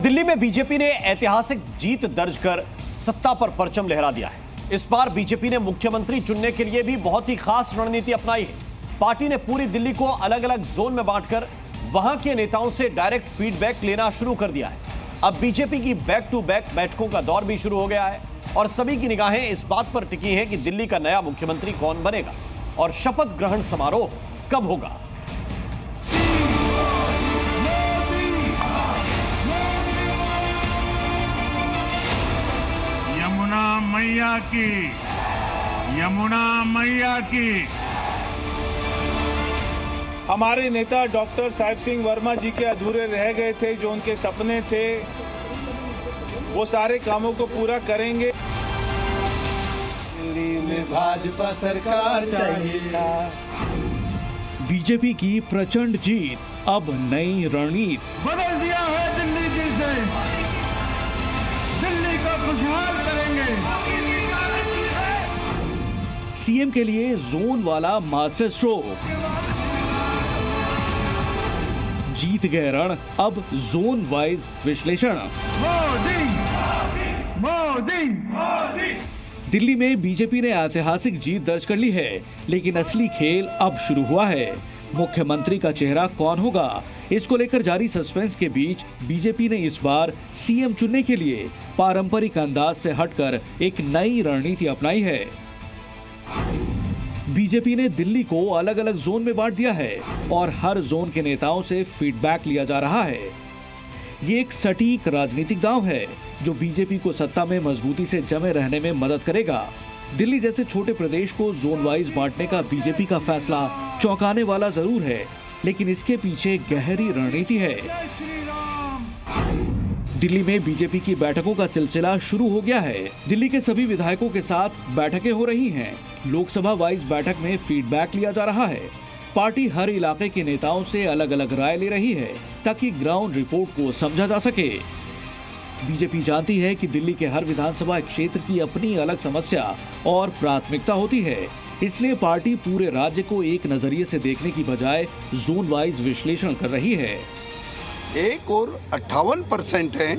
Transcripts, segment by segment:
दिल्ली में बीजेपी ने ऐतिहासिक जीत दर्ज कर सत्ता पर परचम लहरा दिया है। इस बार बीजेपी ने मुख्यमंत्री चुनने के लिए भी बहुत ही खास रणनीति अपनाई है। पार्टी ने पूरी दिल्ली को अलग अलग जोन में बांटकर वहां के नेताओं से डायरेक्ट फीडबैक लेना शुरू कर दिया है। अब बीजेपी की बैक टू बैक बैठकों का दौर भी शुरू हो गया है और सभी की निगाहें इस बात पर टिकी हैं कि दिल्ली का नया मुख्यमंत्री कौन बनेगा और शपथ ग्रहण समारोह कब होगा। यमुना मैया की, यमुना मैया की। हमारे नेता डॉक्टर साहिब सिंह वर्मा जी के अधूरे रह गए थे, जो उनके सपने थे, वो सारे कामों को पूरा करेंगे। दिल्ली में भाजपा सरकार चाहिए। बीजेपी की प्रचंड जीत, अब नई रणनीति। बदल दिया है दिल्ली जी से, दिल्ली को खुशहाल करेंगे। सीएम के लिए जोन वाला मास्टर स्ट्रोक। जीत गए रण, अब जोन वाइज विश्लेषण। मोदी, मोदी, मोदी। दिल्ली में बीजेपी ने ऐतिहासिक जीत दर्ज कर ली है, लेकिन असली खेल अब शुरू हुआ है। मुख्यमंत्री का चेहरा कौन होगा, इसको लेकर जारी सस्पेंस के बीच बीजेपी ने इस बार सीएम चुनने के लिए पारंपरिक अंदाज से हटकर एक नई रणनीति अपनाई है। बीजेपी ने दिल्ली को अलग अलग जोन में बांट दिया है और हर जोन के नेताओं से फीडबैक लिया जा रहा है। ये एक सटीक राजनीतिक दांव है जो बीजेपी को सत्ता में मजबूती से जमे रहने में मदद करेगा। दिल्ली जैसे छोटे प्रदेश को जोन वाइज बांटने का बीजेपी का फैसला चौंकाने वाला जरूर है, लेकिन इसके पीछे गहरी रणनीति है। दिल्ली में बीजेपी की बैठकों का सिलसिला शुरू हो गया है। दिल्ली के सभी विधायकों के साथ बैठकें हो रही हैं। लोकसभा वाइज बैठक में फीडबैक लिया जा रहा है। पार्टी हर इलाके के नेताओं से अलग अलग राय ले रही है ताकि ग्राउंड रिपोर्ट को समझा जा सके। बीजेपी जानती है कि दिल्ली के हर विधानसभा क्षेत्र की अपनी अलग समस्या और प्राथमिकता होती है, इसलिए पार्टी पूरे राज्य को एक नजरिए से देखने की बजाय जोन वाइज विश्लेषण कर रही है। एक और 58% है,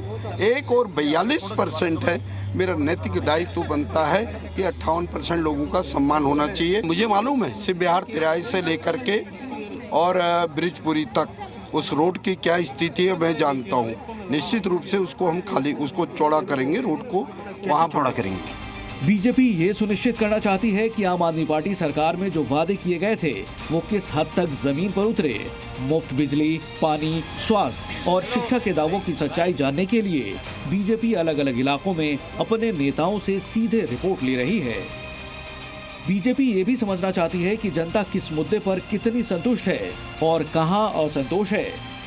एक और 42% है। मेरा नैतिक दायित्व बनता है कि 58% लोगों का सम्मान होना चाहिए। मुझे मालूम है शिव विहार 83 से लेकर के और ब्रिजपुरी तक उस रोड की क्या स्थिति है मैं जानता हूँ। निश्चित रूप से उसको चौड़ा करेंगे, रोड को वहाँ चौड़ा करेंगे। बीजेपी ये सुनिश्चित करना चाहती है कि आम आदमी पार्टी सरकार में जो वादे किए गए थे वो किस हद तक जमीन पर उतरे। मुफ्त बिजली, पानी, स्वास्थ्य और शिक्षा के दावों की सच्चाई जानने के लिए बीजेपी अलग अलग इलाकों में अपने नेताओं से सीधे रिपोर्ट ले रही है। बीजेपी ये भी समझना चाहती है कि जनता किस मुद्दे पर कितनी संतुष्ट है और कहां असंतोष है।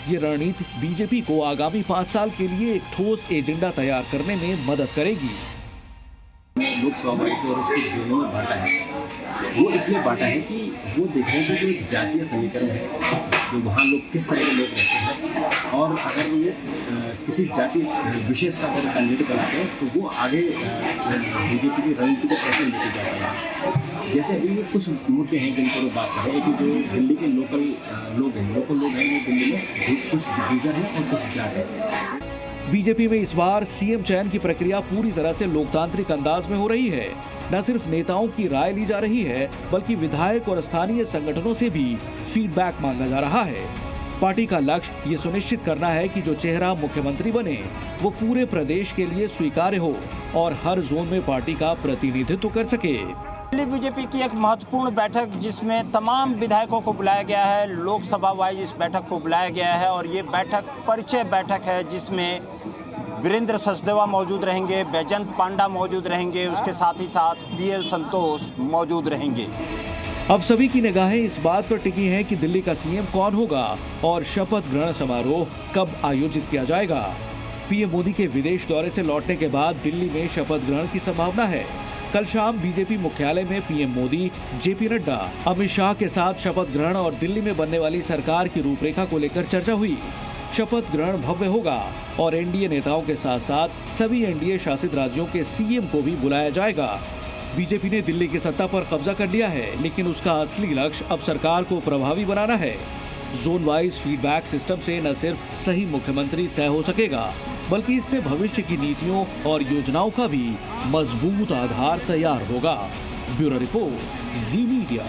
ये रणनीति बीजेपी को आगामी 5 साल के लिए एक ठोस एजेंडा तैयार करने में मदद करेगी। लोकसभा वाइज और उसको जोनों में बांटा है, वो इसलिए बांटा है कि वो देख रहे हैं कि जो जातीय समीकरण है, जो वहाँ लोग किस तरह के लोग रहते हैं और अगर वो किसी जाति विशेष का अगर कैंडिडेट बनाते हैं तो वो आगे बीजेपी की रणनीति को कैसे लेके जाते हैं। जैसे अभी कुछ मुद्दे हैं जिन पर बात कर रहे हैं कि जो दिल्ली के लोकल लोग हैं वो दिल्ली में कुछ गुजर हैं और कुछ जाट हैं। बीजेपी में इस बार सीएम चयन की प्रक्रिया पूरी तरह से लोकतांत्रिक अंदाज में हो रही है। न सिर्फ नेताओं की राय ली जा रही है, बल्कि विधायक और स्थानीय संगठनों से भी फीडबैक मांगा जा रहा है। पार्टी का लक्ष्य ये सुनिश्चित करना है कि जो चेहरा मुख्यमंत्री बने वो पूरे प्रदेश के लिए स्वीकार्य हो और हर जोन में पार्टी का प्रतिनिधित्व कर सके। दिल्ली बीजेपी की एक महत्वपूर्ण बैठक जिसमें तमाम विधायकों को बुलाया गया है, लोकसभा वाइज इस बैठक को बुलाया गया है और ये बैठक परिचय बैठक है जिसमें वीरेंद्र सचदेवा मौजूद रहेंगे, बैजंत पांडा मौजूद रहेंगे, उसके साथ ही साथ बीएल संतोष मौजूद रहेंगे। अब सभी की निगाहें इस बात पर टिकी हैं कि दिल्ली का सीएम कौन होगा और शपथ ग्रहण समारोह कब आयोजित किया जाएगा। पीएम मोदी के विदेश दौरे से लौटने के बाद दिल्ली में शपथ ग्रहण की संभावना है। कल शाम बीजेपी मुख्यालय में पीएम मोदी, जेपी नड्डा, अमित शाह के साथ शपथ ग्रहण और दिल्ली में बनने वाली सरकार की रूपरेखा को लेकर चर्चा हुई। शपथ ग्रहण भव्य होगा और एनडीए नेताओं के साथ साथ सभी एनडीए शासित राज्यों के सीएम को भी बुलाया जाएगा। बीजेपी ने दिल्ली की सत्ता पर कब्जा कर लिया है, लेकिन उसका असली लक्ष्य अब सरकार को प्रभावी बनाना है। जोन वाइज फीडबैक सिस्टम से न सिर्फ सही मुख्यमंत्री तय हो सकेगा, बल्कि इससे भविष्य की नीतियों और योजनाओं का भी मजबूत आधार तैयार होगा। ब्यूरो रिपोर्ट, जी मीडिया।